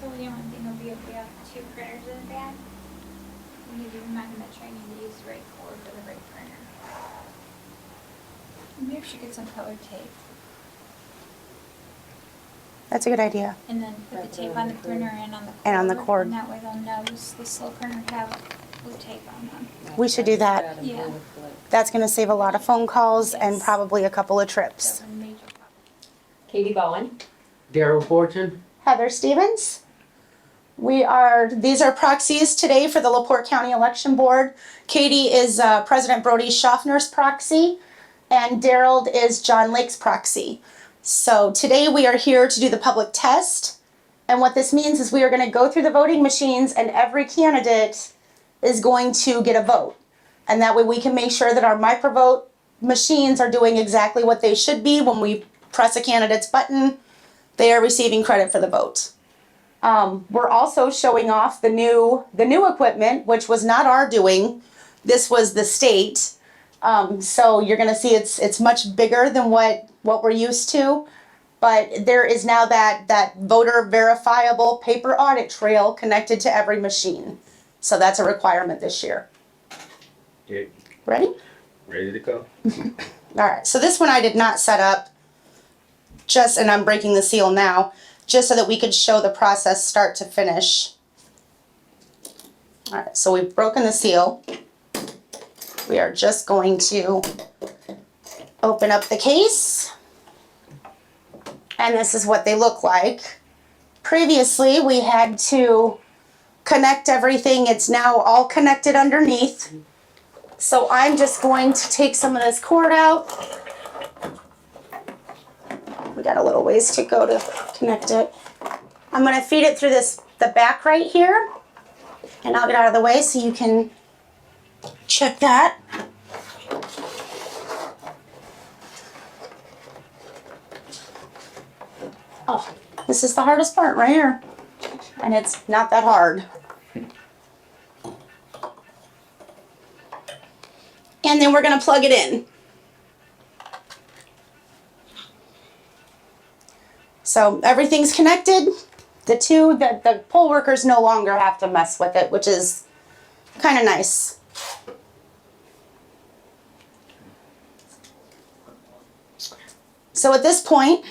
So the only thing will be if we have 2 printers in the back, we need to remind them at training to use the right cord for the right printer. Maybe we should get some colored tape. That's a good idea. And then put the tape on the printer and on the cord. And on the cord. And that way they'll know the slow printer have blue tape on them. We should do that. Yeah. That's going to save a lot of phone calls and Yes. probably a couple of trips. That's a major problem. Katie Bowen. Daryl Fortune. Heather Stevens. These are proxies today for the LaPorte County Election Board. Katie is President Brody Schaffner's proxy, and Daryl is John Lake's proxy. So today we are here to do the public test. And what this means is we are going to go through the voting machines and every candidate is going to get a vote. And that way we can make sure that our Microvote machines are doing exactly what they should be. When we press a candidate's button, they are receiving credit for the vote. We're also showing off the new equipment, which was not our doing. This was the state. So you're going to see it's much bigger than what we're used to. But there is now that voter verifiable paper audit trail connected to every machine. So that's a requirement this year. Yeah. Ready? Ready to go. All right. So this one I did not set up. And I'm breaking the seal now, just so that we could show the process start to finish. All right. So we've broken the seal. We are just going to open up the case. And this is what they look like. Previously, we had to connect everything. It's now all connected underneath. So I'm just going to take some of this cord out. We got a little ways to go to connect it. I'm going to feed it through the back right here. And I'll get out of the way so you can check that. Oh, this is the hardest part right here. And it's not that hard. And then we're going to plug it in. So everything's connected. The poll workers no longer have to mess with it, which is kind of nice. So at this point,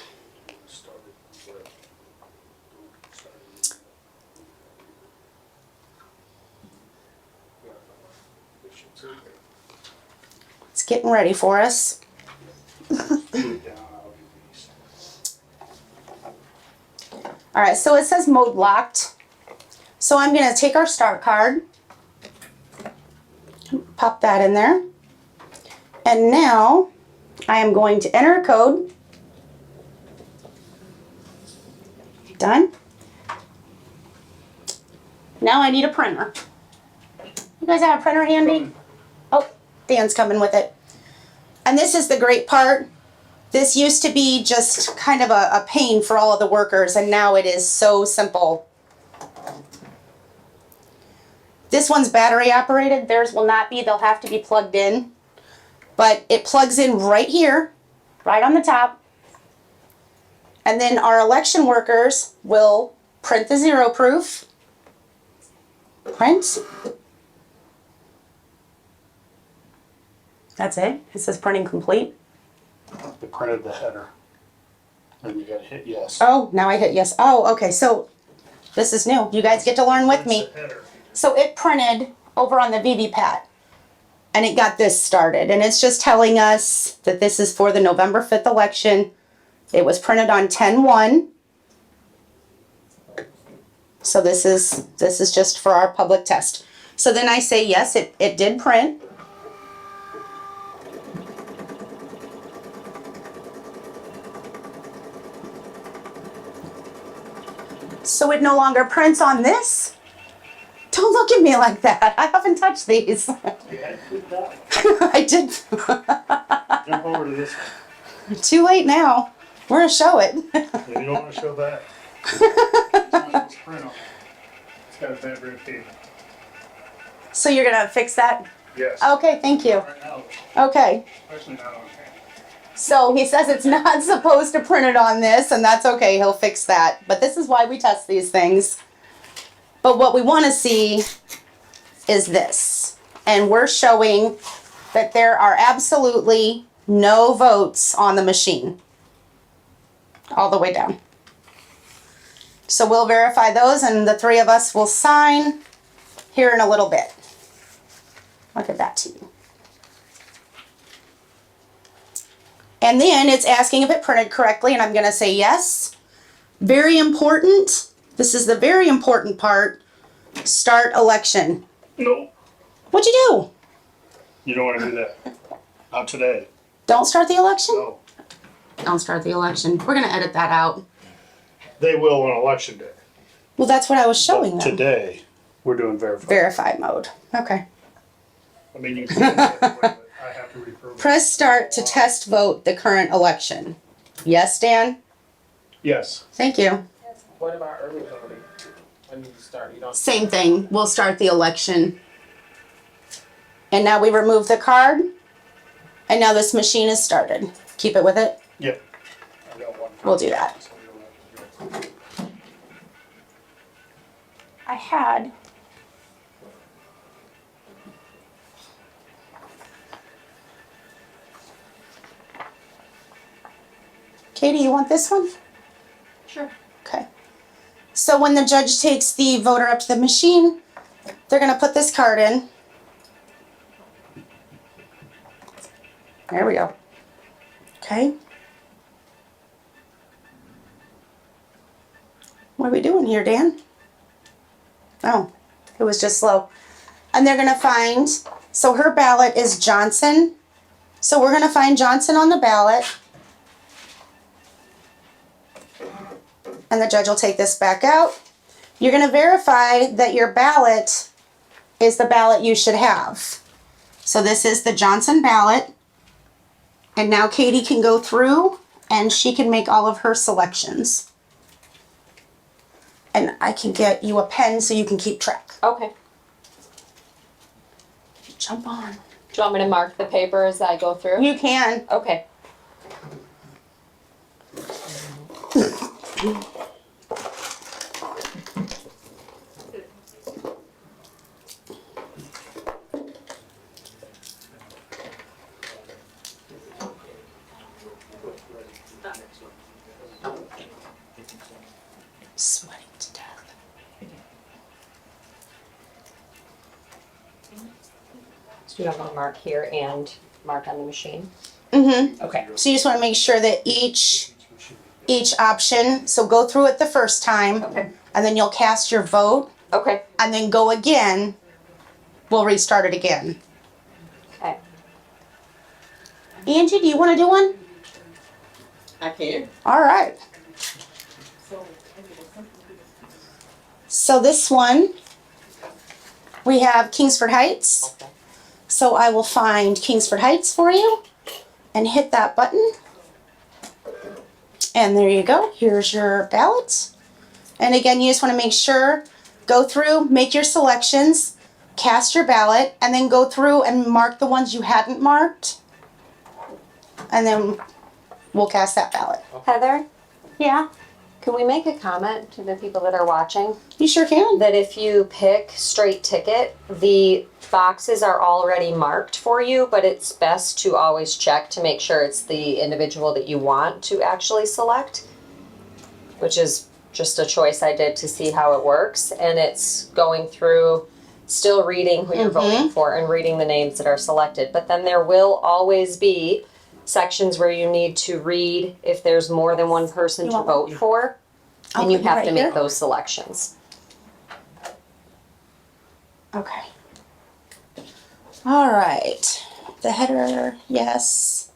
it's getting ready for us. All right, so it says mode locked. So I'm going to take our start card, pop that in there. And now I am going to enter a code. Done. Now I need a printer. You guys have a printer handy? Oh, Dan's coming with it. And this is the great part. This used to be just kind of a pain for all of the workers, and now it is so simple. This one's battery operated. Theirs will not be. They'll have to be plugged in. But it plugs in right here, right on the top. And then our election workers will print the zero proof. Print. That's it. It says printing complete. They printed the header. And you gotta hit yes. Oh, now I hit yes. Oh, okay. So this is new. You guys get to learn with me. So it printed over on the VVPAT. And it got this started. And it's just telling us that this is for the November 5th election. It was printed on 10/1. So this is just for our public test. So then I say yes, it did print. So it no longer prints on this? Don't look at me like that. I haven't touched these. I did. Jump over to this one. Too late now. We're going to show it. You don't wanna show that. It's print on it. It's got a bad red paper. So you're going to fix that? Yes. Okay, thank you. Right now, Okay. especially not on camera. So he says it's not supposed to print it on this, and that's okay, he'll fix that. But this is why we test these things. But what we want to see is this. And we're showing that there are absolutely no votes on the machine. All the way down. So we'll verify those, and the three of us will sign here in a little bit. I'll give that to you. And then it's asking if it printed correctly, and I'm going to say yes. Very important. This is the very important part. Start election. No, What'd you do? you don't want to do that. Not today. Don't start the election? No. Don't start the election. We're going to edit that out. They will on election day. Well, that's what I was showing But them. today, we're doing verify. Verify mode. Okay. I mean, you can do it that way, but I have to reprove it. Press start to test vote the current election. Yes, Dan? Yes. Thank you. What about early voting? When you start, you don't. Same thing. We'll start the election. And now we remove the card. And now this machine is started. Keep it with it. Yep. I got one. We'll do that. I had. Katie, you want this one? Sure. Okay. So when the judge takes the voter up to the machine, they're going to put this card in. There we go. Okay. What are we doing here, Dan? Oh, it was just slow. And they're going to find, so her ballot is Johnson. So we're going to find Johnson on the ballot. And the judge will take this back out. You're going to verify that your ballot is the ballot you should have. So this is the Johnson ballot. And now Katie can go through and she can make all of her selections. And I can get you a pen so you can keep track. Okay. Jump on. Do you want me to mark the paper as I go through? You can. Okay. Sweating to death. So you don't want to mark here and mark on the machine? Mm-hmm. Okay. So you just want to make sure that each option, so go through it the first time. Okay. And then you'll cast your vote. Okay. And then go again. We'll restart it again. Okay. Angie, do you want to do one? I can. All right. So this one, we have Kingsford Heights. Okay. So I will find Kingsford Heights for you and hit that button. And there you go. Here's your ballot. And again, you just want to make sure, go through, make your selections, cast your ballot, and then go through and mark the ones you hadn't marked. And then we'll cast that ballot. Heather, Yeah, can we make a comment to the people that are watching? you sure can. That if you pick straight ticket, the boxes are already marked for you, but it's best to always check to make sure it's the individual that you want to actually select, which is just a choice I did to see how it works. And it's going through, still reading who you're voting for and reading the names that are selected. But then there will always be sections where you need to read if there's more than one person You to want vote for, I'll and you put it have right to make here. those selections. Okay. All right. The header, yes.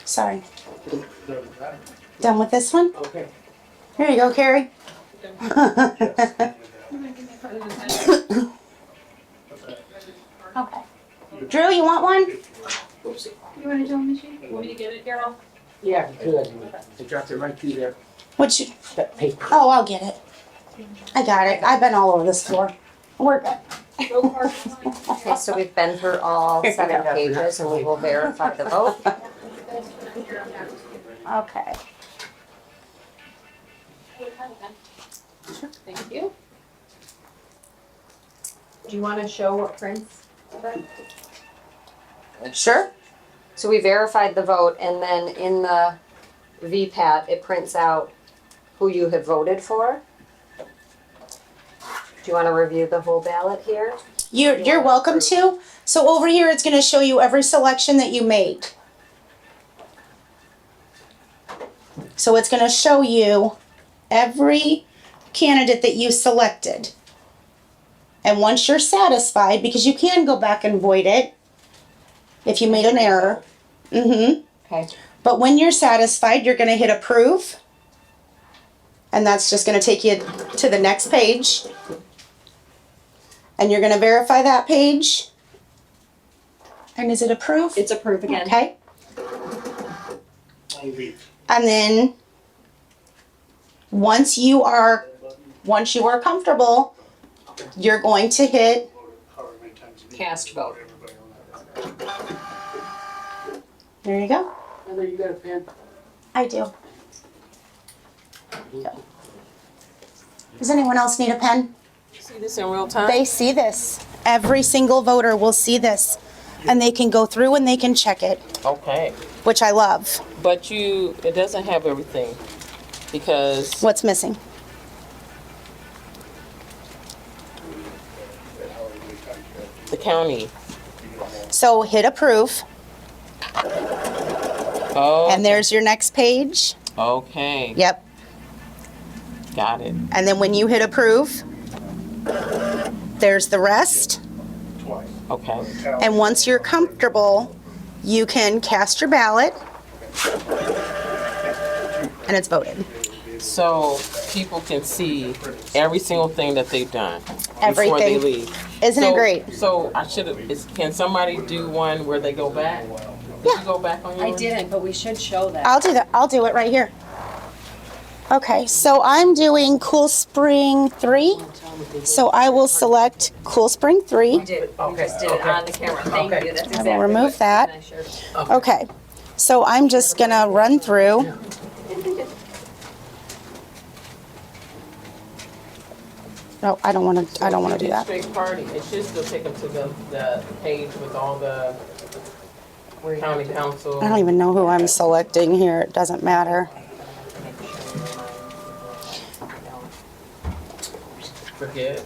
Sorry. Done with this one? Okay. Here you go, Carrie. Okay. Drew, you want one? You wanna do a machine? Want me to get it, Daryl? Yeah, good. I dropped it right through there. What you? That paper. Oh, I'll get it. I got it. I've been all over this floor. We're good. Okay, so we've been through all 7 pages and we will verify the vote. Okay. Thank you. Do you want to show what prints? Sure. So we verified the vote and then in the VPAT, it prints out who you have voted for. Do you want to review the whole ballot here? You're welcome to. So over here, it's gonna show you every selection that you made. So it's gonna show you every candidate that you selected. And once you're satisfied, because you can go back and void it if you made an error. Mm-hmm. Okay. But when you're satisfied, you're gonna hit approve. And that's just gonna take you to the next page. And you're gonna verify that page. And is it approved? It's approved again. Okay. And then once you are comfortable, you're going to hit Cast vote. there you go. Heather, you got a pen? I do. Does anyone else need a pen? See this in real time? They see this. Every single voter will see this. And they can go through and they can check it, Okay, which I love. but it doesn't have everything because What's missing? the county. So hit approve, Oh, and there's your next page. okay, Yep. got it. And then when you hit approve, there's the rest. Okay, And once you're comfortable, you can cast your ballot. And it's voted. so people can see every single thing that they've done before they Everything. leave. Isn't it great? So I should have. Can somebody do one where they go back? Did Yeah. you go back on yours? I didn't, but we should show that. I'll do that. I'll do it right here. Okay, so I'm doing Cool Spring 3. So I will select Cool Spring 3. We did. We just did it on the camera. Thank Okay. you. That's I exactly will remove what- that. I shared. Okay, so I'm just gonna run through. No, I don't wanna do that. Straight party. It should still take them to the page with all the county council. I don't even know who I'm selecting here. It doesn't matter. Forget.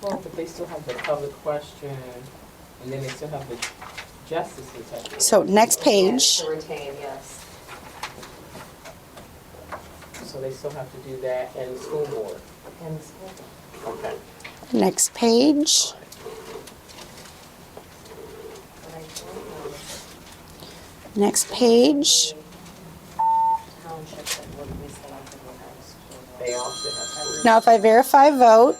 Well, but they still have the public question, and then they still have the justices. have to- So next page. To retain, yes. So they still have to do that, and the school board. And the school. Okay. Next page. Next page. Township that would be selected would have a school board. They all should have. Now if I verify vote,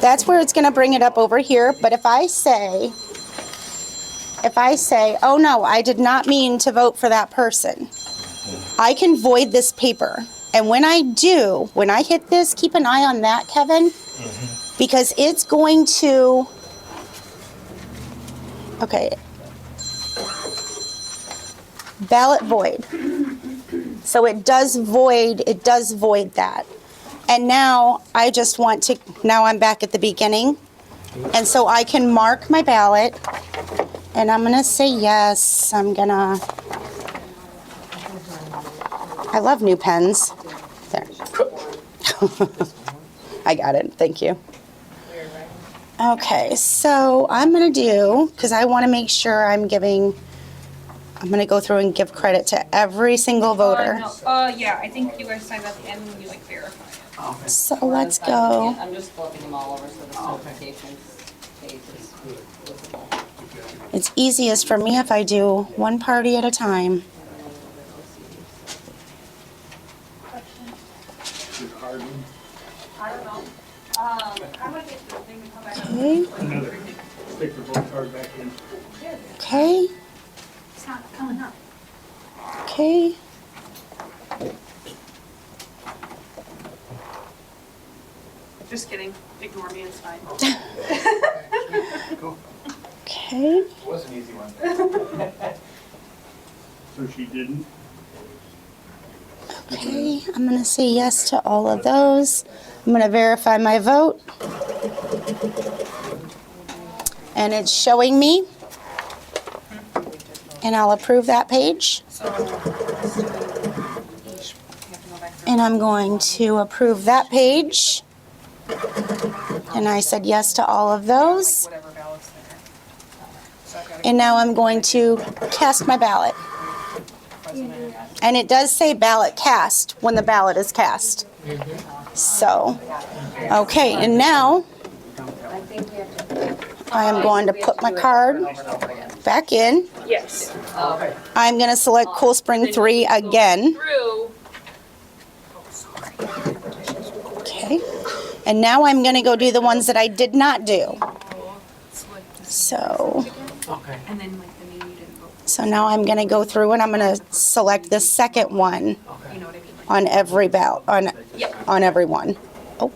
that's where it's gonna bring it up over here. But if I say, oh no, I did not mean to vote for that person, I can void this paper. And when I do, when I hit this, keep an eye on that, Kevin, because it's going to, okay. Ballot void. So it does void that. And now I just want to, now I'm back at the beginning. And so I can mark my ballot and I'm gonna say yes. I love new pens. There. I got it, thank you. Okay, so I'm gonna do, because I wanna make sure I'm gonna go through and give credit to every single voter. Yeah, I think you guys signed at the end when you like verify it. So let's go. I'm just flipping them all over so the notifications page is visible. It's easiest for me if I do one party at a time. I don't know. I'm gonna get the thing to come back. Okay, Another, stick the vote card back in. okay, It's not coming up. Okay. Just kidding. Ignore me, it's fine. Okay. It was an easy one. So she didn't? Okay, I'm going to say yes to all of those. I'm going to verify my vote. And it's showing me. And I'll approve that page. So, let's do each. You have to go back through. And I'm going to approve that page. And I said yes to all of those. Like whatever ballots there. So I've got And now I'm going to cast my ballot. President. And it does say ballot cast when the ballot is cast. So, okay, and now I am going to put my card back in. Yes. I'm going to select Cool Spring 3 again. Through. Okay. And now I'm going to go do the ones that I did not do. So, Okay. And then like the name you didn't vote so now I'm going to go through and I'm going to select the second one for. You know what I mean? Like, on every ballot, on every one. Oh,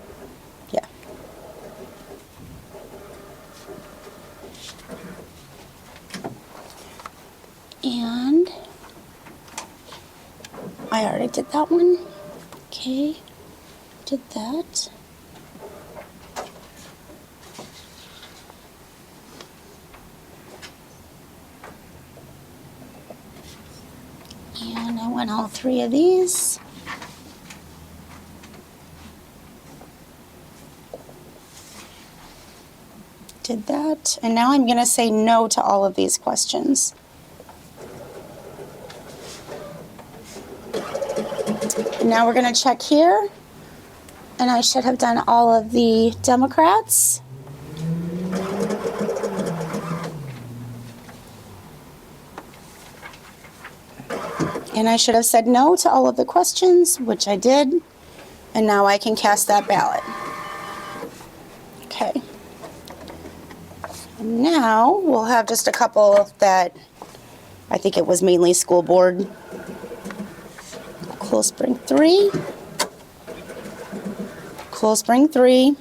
yeah. And I already did that one. Okay, did that. And I want all three of these. Did that. And now I'm going to say no to all of these questions. And now we're going to check here. And I should have done all of the Democrats. And I should have said no to all of the questions, which I did. And now I can cast that ballot. Okay. Now we'll have just a couple that I think it was mainly school board. Cool Spring 3. Cool Spring 3.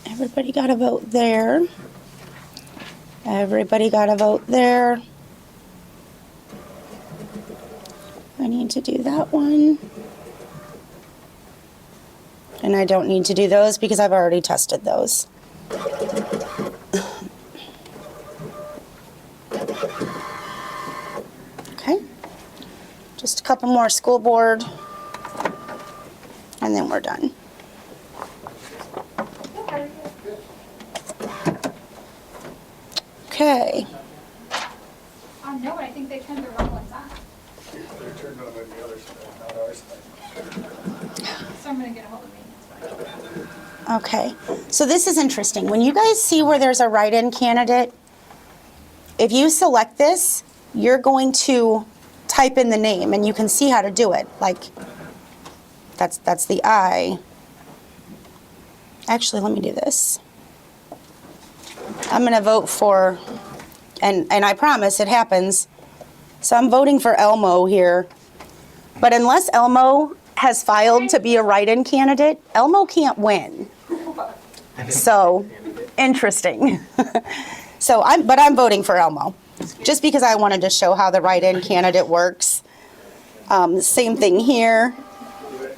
Everybody got a vote there. Everybody got a vote there. I need to do that one. And I don't need to do those because I've already tested those. Okay. Just a couple more school board. And then we're done. Okay. No, but I think they turned the wrong ones on. They're turned on the other side, not our side. So I'm gonna get a hold of maintenance. Fine. Okay, so this is interesting. When you guys see where there's a write-in candidate, if you select this, you're going to type in the name and you can see how to do it. Like, that's the I. Actually, let me do this. I'm gonna vote for, and I promise it happens. So I'm voting for Elmo here. But unless Elmo has filed to be a write-in candidate, Elmo can't win. So, interesting. So I'm voting for Elmo, just because I wanted to show how the write-in candidate works. Same thing here,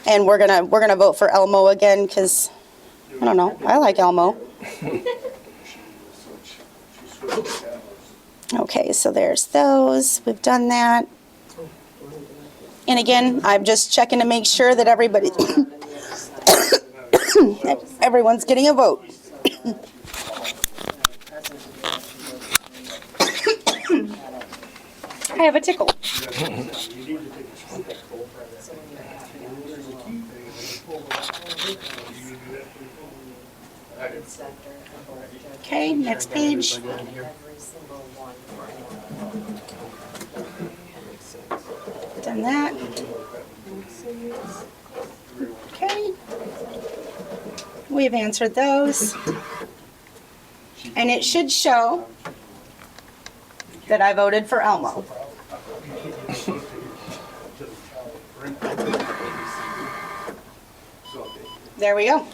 and we're gonna vote for Elmo again because I don't know, I like Elmo. Okay, so there's those. We've done that. And again, I'm just checking to make sure that everyone's getting a vote. I have a tickle. Okay, next page. Done that. Okay. We've answered those. And it should show that I voted for Elmo. There we go.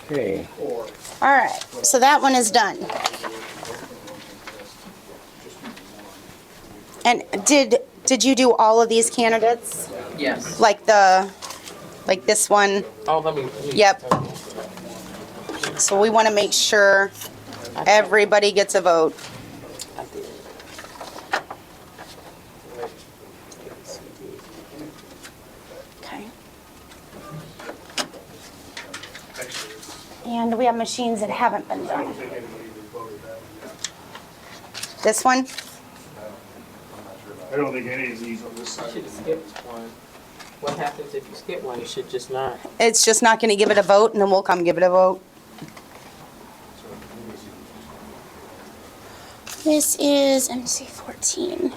Okay. All right, so that one is done. And did you do all of these candidates? Yes. Like this one? Oh, let me. Yep. So we want to make sure everybody gets a vote. I did. Okay. And we have machines that haven't been I done. don't think anybody even voted that one. This one? I don't think any of these on this You side. should have skipped one. What happens if you skip one? You should just not. It's just not going to give it a vote, and then we'll come give it a vote. This is MC 14.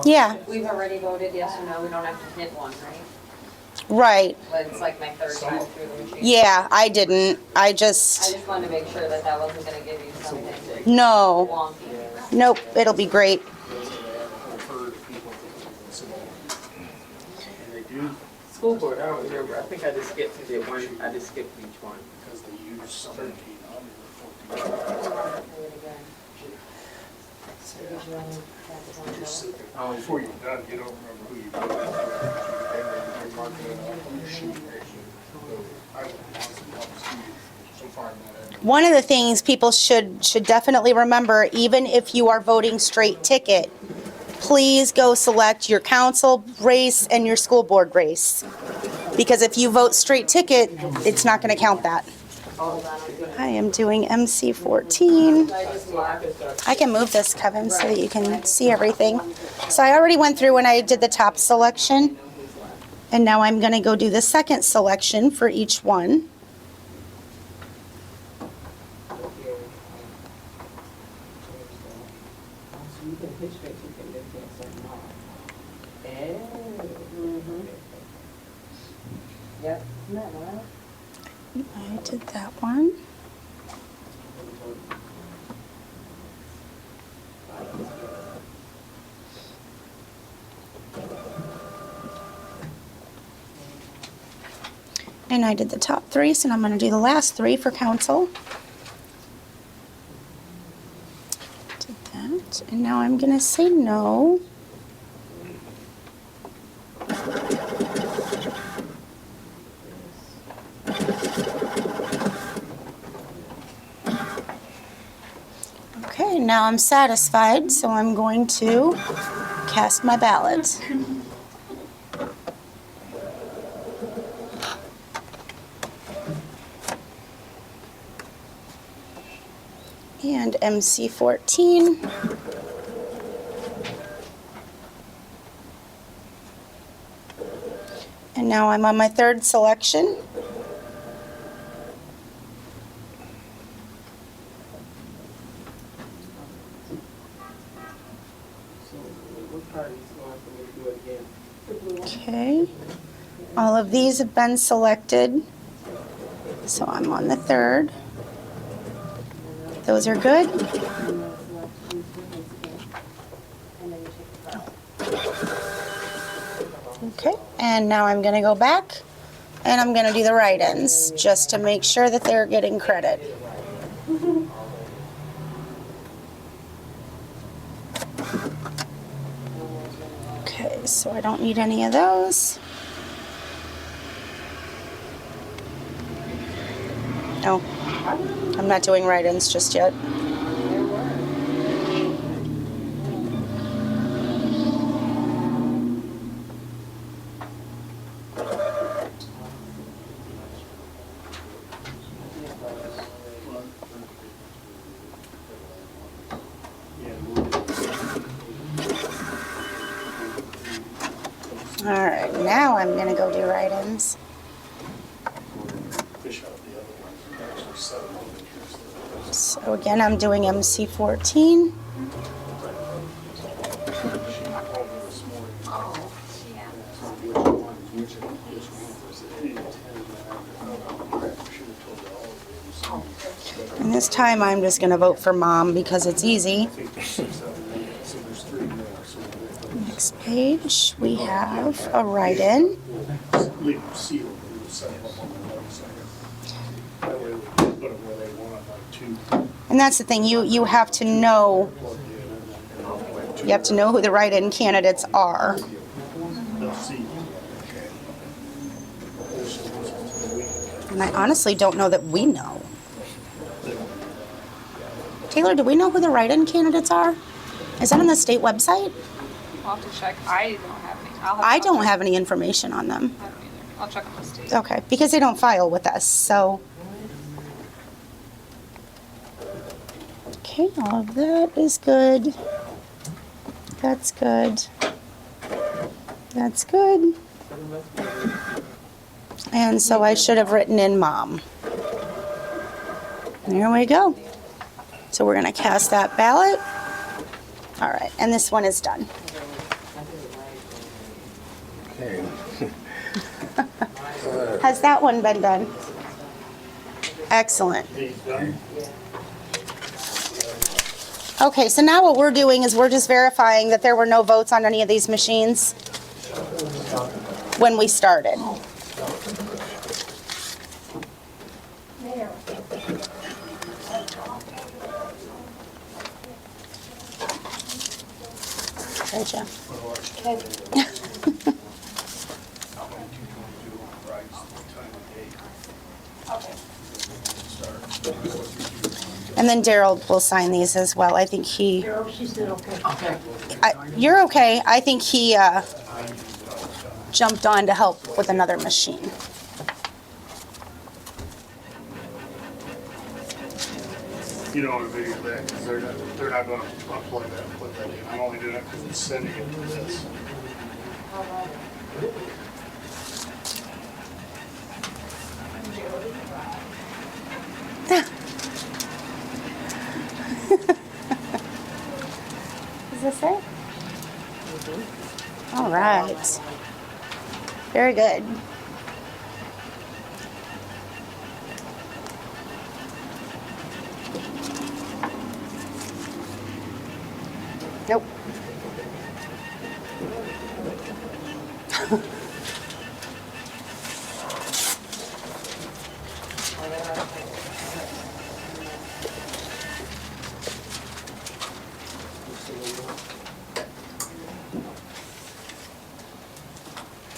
Yeah, We've already voted yes or no, we don't have to hit one, right? right. But it's like my third time through the machine. Yeah, I didn't. I I just, just wanted to make sure that that wasn't gonna give you something no. wonky. Nope, it'll be great. And they do, School board, I don't remember. I think I just skipped did one. I just skipped each one. because they use 13 on or 14. Before you're done, you don't remember who you voted for. And they mark it on your sheet. I would honestly help you so far in that. One of the things people should definitely remember, even if you are voting straight ticket, please go select your council race and your school board race. Because if you vote straight ticket, it's not going to count that. I am doing MC 14. I can move this, Kevin, so that you can see everything. So I already went through and I did the top selection. And now I'm going to go do the second selection for each one. Yep. I did that one. And I did the top three, so now I'm going to do the last three for council. Did that, and now I'm going to say no. Okay, now I'm satisfied, so I'm going to cast my ballot. And MC 14. And now I'm on my third selection. Okay. All of these have been selected. So I'm on the third. Those are good. Okay, and now I'm gonna go back and I'm gonna do the write-ins just to make sure that they're getting credit. Okay, so I don't need any of those. No, I'm not doing write-ins just yet. All right, now I'm gonna go do write-ins. Fish out the other one, actually 7 over here. So again, I'm doing MC 14. She called me this morning. Yeah. Which one was it? 8 and 10. I should have told you all of them. And this time I'm just gonna vote for mom because it's easy. I think there's 6 out of 8, so there's 3 more. So Next page, we have a write-in. leave them sealed, we will set them up on the website. That way we can put them where they want, like 2 And that's the thing, you have to know, plugged in and you have to know who the write-in candidates are. they'll see. And I honestly don't know that we know. Taylor, do we know who the write-in candidates are? Is that on the state website? I'll have to check. I don't have any. I don't have any information on them. I don't either. I'll check on the state. Okay, because they don't file with us, so. Okay, all of that is good. That's good. That's good. And so I should have written in mom. There we go. So we're gonna cast that ballot. All right, and this one is done. Okay. Has that one been done? Excellent. Okay, so now what we're doing is we're just verifying that there were no votes on any of these machines when we started. Sorry, Jeff. And then Daryl will sign these as well. I think he. Daryl, she said okay. You're okay. I think he jumped on to help with another machine. You don't want to video that because they're not going to unplug that and put that in. I'm only doing it because it's sending it to this. Is this it? All right. Very good. Nope.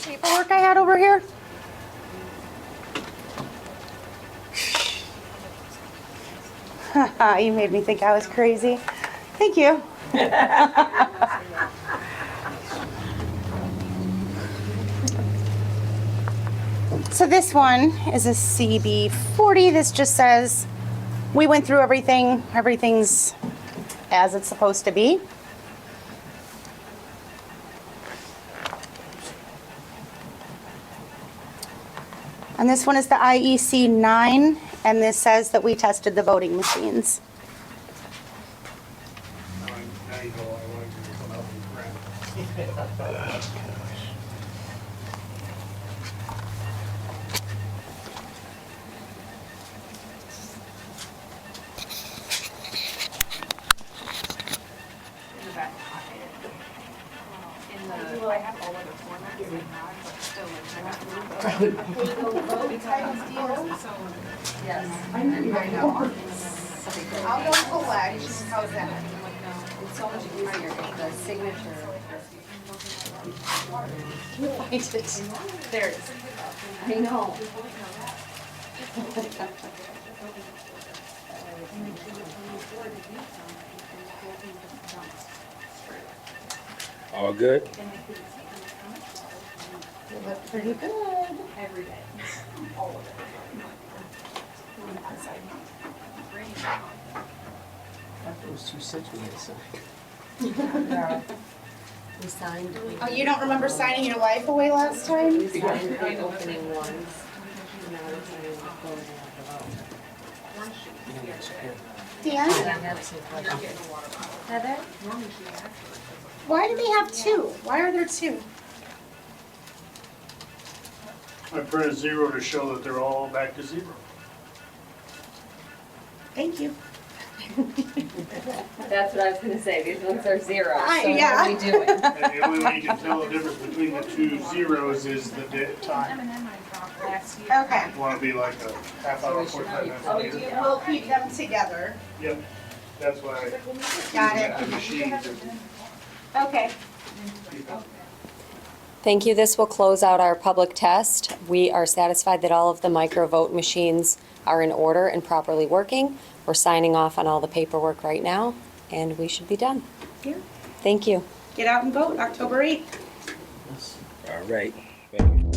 Paperwork I had over here? You made me think I was crazy. Thank you. So this one is a CB40. This just says we went through everything. Everything's as it's supposed to be. And this one is the IEC 9, and this says that we tested the voting machines. Now you know why I wanted you to come out and grab it. In the back pocket. In the, I have all other formats in that, but still, like, I have to look up. So, yes. I know. I'll go collect. How's that? It's so much easier if the signature. There it is. I know. All good? You look pretty good. Every day. All of it. Those 2 cents we had to sign. We signed. Oh, you don't remember signing your life away last time? We signed the opening ones. And now we're signing the closing of the vote. Dan? Heather? Why do they have two? Why are there two? I printed 0 to show that they're all back to 0. Thank you. That's what I was gonna say, these ones are zero, so yeah. what are we doing? And the only way you can tell the difference between the two zeros is the time. Last year. Okay. You wanna be like a half hour, 45 minutes later. We'll keep them together. Yep, that's why Got the it. machines Okay. Thank you, this will close out our public test. We are satisfied that all of the Microvote machines are in order and properly working. We're signing off on all the paperwork right now, and we should be done. Yeah. Thank you. Get out and vote October 8th. All right. Thank you.